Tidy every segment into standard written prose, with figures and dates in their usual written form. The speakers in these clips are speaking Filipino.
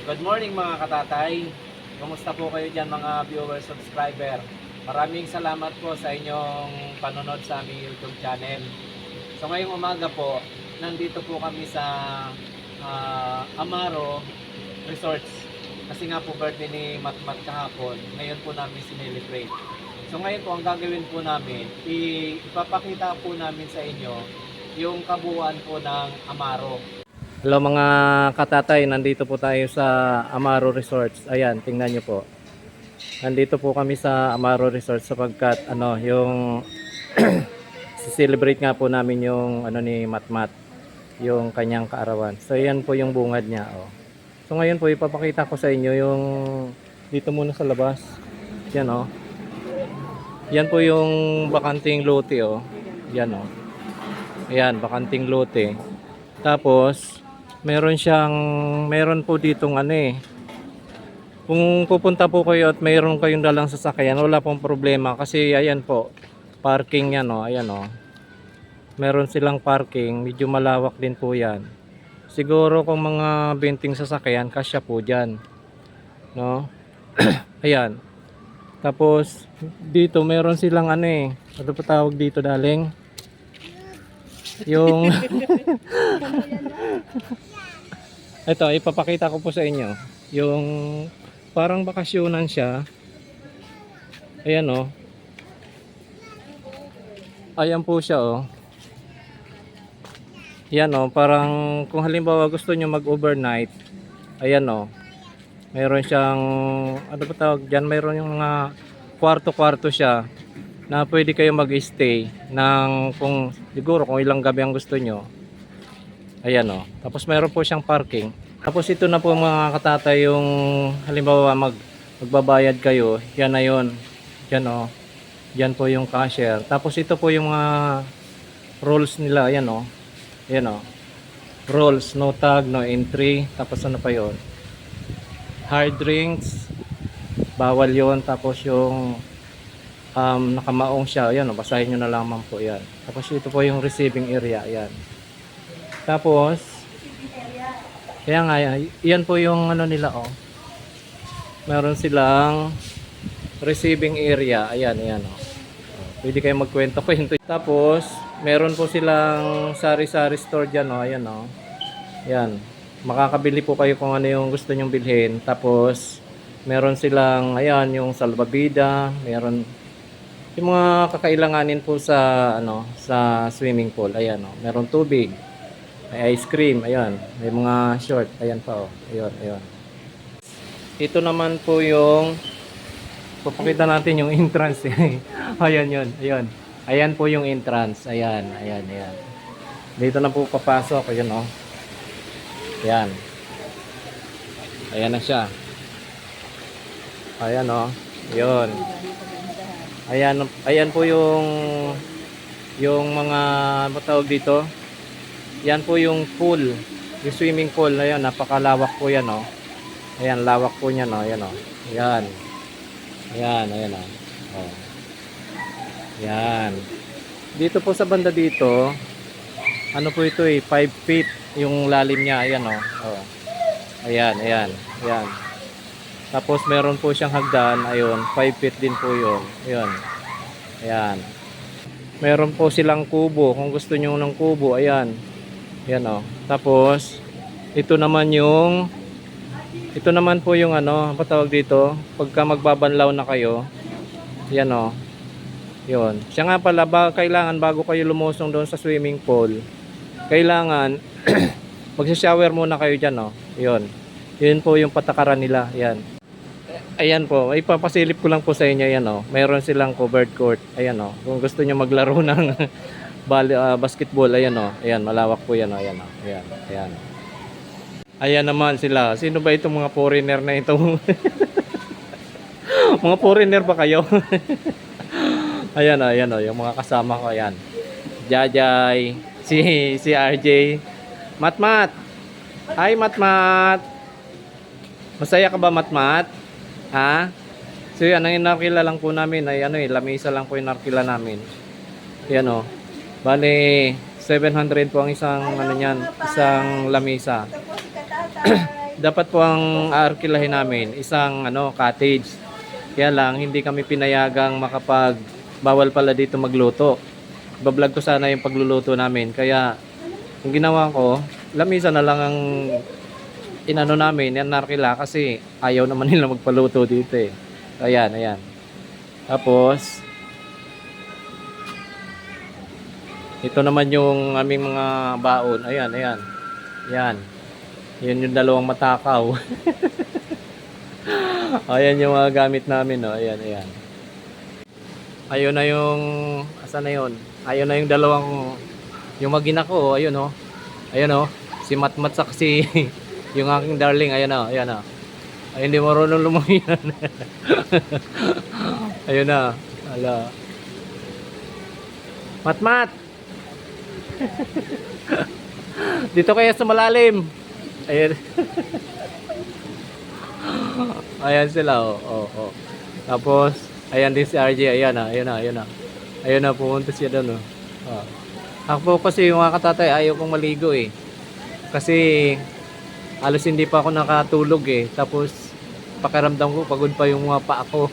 Good morning mga katatay. Kumusta po kayo dyan mga viewers, subscriber? Maraming salamat po sa inyong panonood sa aming YouTube channel. So ngayong umaga po, nandito po kami sa Amaro Resorts. Kasi nga po birthday ni Matmat kahapon. Ngayon po namin sinelebrate. So ngayon po ang gagawin po namin, ipapakita po namin sa inyo yung kabuuan po ng Amaro. Hello mga katatay, nandito po tayo sa Amaro Resorts. Ayan, tingnan nyo po. Nandito po kami sa Amaro Resorts sapagkat yung celebrate nga po namin yung ni Matmat, yung kanyang kaarawan. So ayan po yung bungad niya, oh. So ngayon po ipapakita ko sa inyo yung dito muna sa labas. Yan, oh. Yan po yung bakanting lote, oh. Yan, oh. Ayan, bakanting lote. Tapos meron po ditong kung pupunta po kayo at mayroon kayong dalang sasakyan, wala pong problema kasi ayan po, parking yan, oh, ayan, oh. Meron silang parking, medyo malawak din po yan. Siguro kung mga 20 sasakyan, kasya po dyan, no? Ayan. Tapos dito meron silang ano pa tawag dito, daling? Yung ito, ipapakita ko po sa inyo yung parang bakasyonan siya. Ayan, oh. Ayan po siya, oh. Ayan, oh, parang kung halimbawa gusto nyo mag-overnight, ayan, oh. Meron siyang pa tawag dyan, mayroon yung mga kwarto-kwarto siya na pwede kayo mag-stay ng kung siguro kung ilang gabi ang gusto nyo. Ayan, oh. Tapos mayroon po siyang parking. Tapos ito na po mga katatay yung halimbawa magbabayad kayo. Yan na yun. Yan, oh. Yan po yung cashier. Tapos ito po yung mga rules nila. Ayan, oh. Ayan, oh. Rules, no tag, no entry. Tapos ano pa yun? Hard drinks. Bawal yon. Tapos yung nakamaong siya. Ayan, oh. Basahin nyo na lamang po yan. Tapos ito po yung receiving area. Ayan. Tapos kaya nga yan po yung nila, oh. Meron silang receiving area. Ayan, ayan, oh. Pwede kayong magkwento-kwento. Tapos meron po silang sari-sari store dyan, oh. Ayan, oh. Ayan. Makakabili po kayo kung ano yung gusto nyong bilhin. Tapos meron silang ayan yung salbabida, meron yung mga kakailanganin po sa sa swimming pool. Ayan, oh. Meron tubig. May ice cream, ayan. May mga short, ayan pa, oh. Ayun, ayun. Ito naman po yung papakita natin yung entrance. Ayan yun, ayan. Ayan po yung entrance. Ayan, ayan, ayan. Dito na po papasok, ayan, oh. Ayan. Ayan na siya. Ayan, oh. Ayun. Ayan, ayan po yung mga matawag dito. Yan po yung pool, yung swimming pool. Ayan, napakalawak po yan, oh. Ayan, lawak po niyan, oh. Ayan, oh. Ayan. Ayan, ayan, oh. Oh. Ayan. Dito po sa banda dito, ano po ito 5 feet yung lalim niya. Ayan, oh. Oh. Ayan, ayan. Ayan. Tapos meron po siyang hagdan. Ayun, 5 feet din po yun. Ayan. Ayan. Meron po silang kubo. Kung gusto nyo ng kubo, ayan. Yan, oh. Tapos ito naman po yung patawag dito pagka magbabanlaw na kayo. Yan, oh. Yun. Siya nga pala, kailangan bago kayo lumusong doon sa swimming pool, kailangan magsha-shower muna kayo dyan, oh. Yun. Yun po yung patakaran nila. Yan. Ayan po, ipapasilip ko lang po sa inyo. Yan, oh. Mayroon silang covered court. Ayan, oh. Kung gusto nyo maglaro ng basketball, ayan, oh. Ayan, malawak po yan, oh. Ayan, oh. Ayan, ayan. Ayan naman sila. Sino ba itong mga foreigner na ito? Mga foreigner ba kayo? Ayan, oh, ayan, oh. Yung mga kasama ko, ayan. Jajay, si RJ. Matmat. Hi, Matmat. Masaya ka ba, Matmat? Ha? So yan, ang inarkila lang po namin ay lamisa lang po yung inarkila namin. Ayan, oh. Bale, 700 po ang isang isang lamisa. dapat po ang aarkilahin namin isang ano cottage. Kaya lang hindi kami pinayagang bawal pala dito magluto. Bablog ko sana yung pagluluto namin. Kaya yung ginawa ko, lamisa na lang ang inano namin, yan narkila kasi ayaw naman nila magpaluto dito eh. Ayan, ayan. Tapos ito naman yung aming mga baon. Ayan, ayan. Yan. Yan yung dalawang matakaw. Ayan yung mga gamit namin, no. Ayan, ayan. Ayun na yung asan na yun? Ayun na yung dalawang yung magina ko, ayun oh. Ayun oh. Si Matmat sa si yung aking darling, ayan oh, ayan oh. Ay, hindi marunong lumungan. Ayun na. Ala. Matmat. Dito kaya sa malalim. Ayan. Ayan sila oh. Oh, oh. Tapos ayan din si RJ, ayan na, ayan na, ayan na. Ayun na, pumunta siya doon oh. Oh. Ako kasi yung mga katatay, ayaw kong maligo eh. Kasi halos hindi pa ako nakatulog eh. Tapos pakiramdam ko pagod pa yung mga paa ko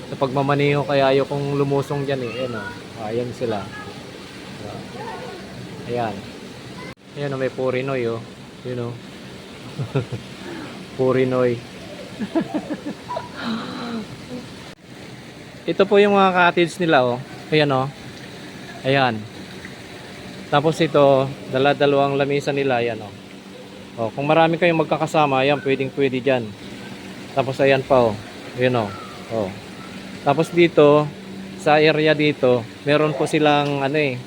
sa pagmamaniho, kaya ayaw kong lumusong dyan eh. Ayan oh. Ayan sila. Ayan. Ayan oh, may Purinoy oh. You know. Purinoy. Ito po yung mga cottage nila oh. Ayan oh. Ayan. Tapos ito, dalawang lamisa nila, ayan oh. Oh, kung marami kayong magkakasama, ayan, pwedeng-pwede diyan. Tapos ayan pa oh. Ayan oh. Oh. Tapos dito, sa area dito, meron po silang ano eh.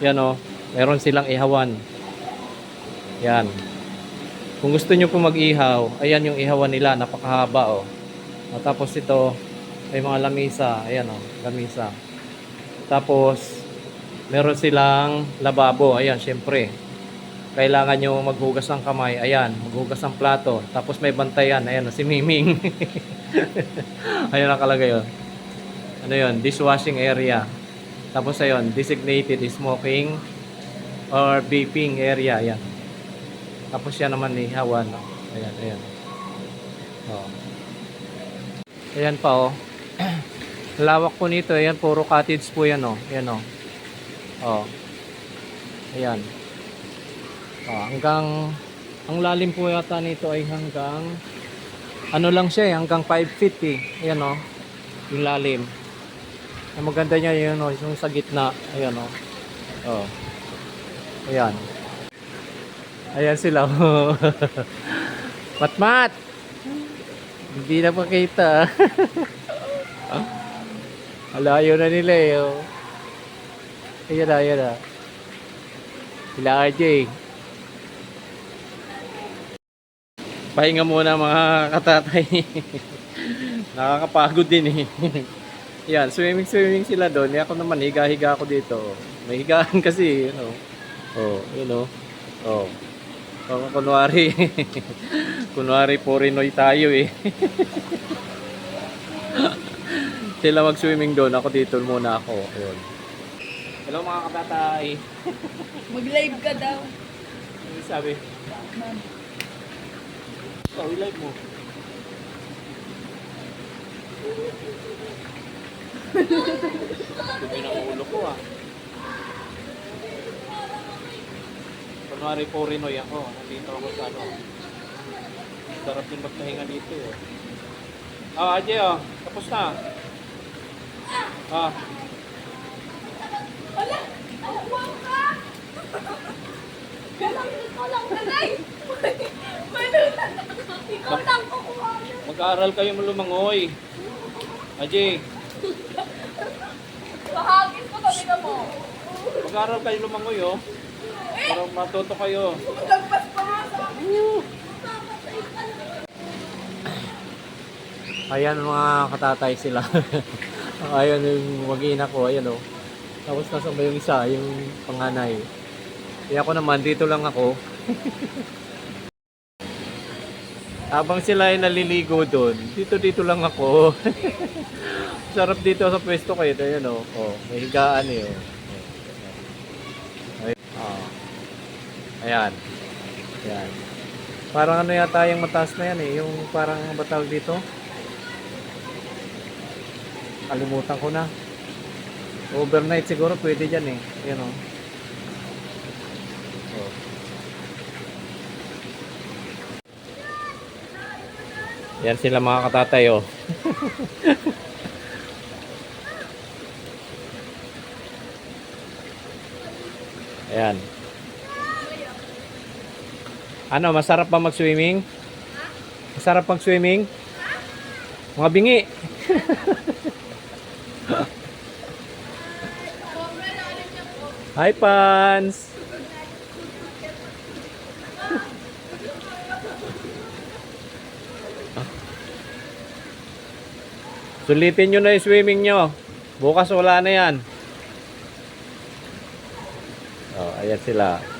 Ayan oh, meron silang ihawan. Ayan. Kung gusto niyo po mag-ihaw, ayan yung ihawan nila, napakahaba oh. Oh, tapos ito, may mga lamisa, ayan oh, lamisa. Tapos meron silang lababo, ayan, syempre. Kailangan nyo maghugas ng kamay, ayan, maghugas ng plato. Tapos may bantayan, ayan, si Miming. Ayan nakalagay yun. Ano yun, dishwashing area. Tapos ayun, designated smoking or vaping area, ayan. Tapos yan naman ni Hawan, ayan, ayan. Oh. Ayan pa oh. Lawak po nito, ayan, puro cottage po yan oh. Ayan oh. Oh. Ayan. Oh, hanggang ang lalim po yata nito ay hanggang ano lang siya, hanggang 5 feet eh. Ayan oh. Yung lalim. Ang maganda niya yun oh, yung sa gitna. Ayan oh. Oh. Ayan. Ayan sila oh. Matmat. Hindi na makita. Alayo na nila eh. Oh. Ayan na, ayan na. Sila RJ. Pahinga muna mga katatay. Nakakapagod din eh. Yan, swimming sila doon. Ako naman, higa-higa ako dito. May higaan kasi, you know. Oh, you know. Oh. Kunwari, kunwari Purinoy tayo eh. Sila mag-swimming doon. Ako dito muna ako. Ayun. Hello mga katatay. Mag-live ka daw. Ano sabi? Ma'am. Ikaw, i-live mo. Dumi ng ulo ko ah. Kunwari Purinoy ako. Nandito ako sa ano. Sarap din magpahinga dito eh. Ah, Ajay oh. Tapos na. Ah. Wala! Awang ka! Ikaw lang nanay! Ikaw lang kukuha niya. Mag-aaral kayo lumangoy. Ajay. Mahagis ko tabi ka mo. Mag-aaral kayo lumangoy oh. Para matuto kayo. Lagpas pa nga sa akin. Ayan mga katatay sila. Ayan yung mag-iina ko, ayan o. Tapos nasa ba yung isa, yung panganay. Kaya ako naman, dito lang ako. Habang sila ay naliligo doon, dito lang ako. Sarap dito sa pwesto kayo, ayan o. Oh, may higaan eh o. Ayan. Ayan. Parang ano yata yung mataas na yan eh. Yung parang ba tawag dito? Kalimutan ko na. Overnight siguro pwede dyan eh. Yan o. Oh. Yan sila mga katatay oh. Ayan. Ano, masarap ba mag-swimming? Masarap mag-swimming? Mga bingi. Hi, Pans! Sulitin nyo na yung swimming nyo. Bukas wala na yan. Oh, ayan sila.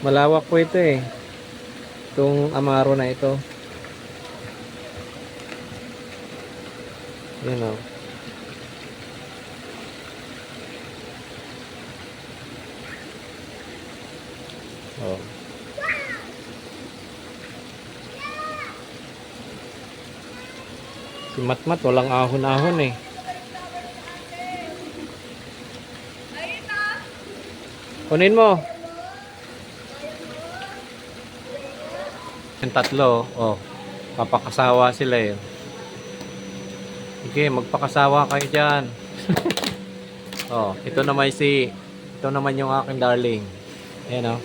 Malawak po ito eh. Itong Amaro na ito. Yan o. Oh. Si Matmat walang ahon-ahon eh. Kunin mo. Yung tatlo, oh, papakasawa sila eh. Sige, magpakasawa kayo dyan. Oh, ito naman yung aking darling. Ayan oh.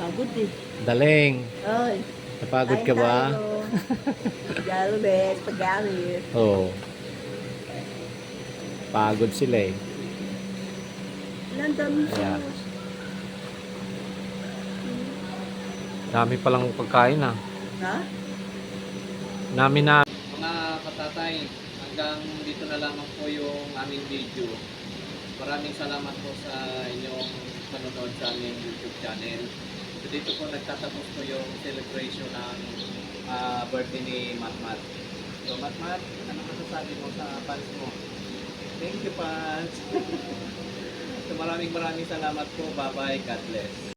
Pagod eh. Daling. Ay. Napagod ka ba? Galo bes, paggamit. Oh. Pagod sila eh. Nandang Ayan. Dami palang pagkain ah. Ha? Namin na. Mga katatay, hanggang dito na lamang po yung aming video. Maraming salamat po sa inyong panonood sa aming YouTube channel. So dito po nagtatapos po yung celebration ng birthday ni Matmat. So Matmat, ano masasabi mo sa fans mo? Thank you fans! So maraming salamat po. Bye bye. God bless.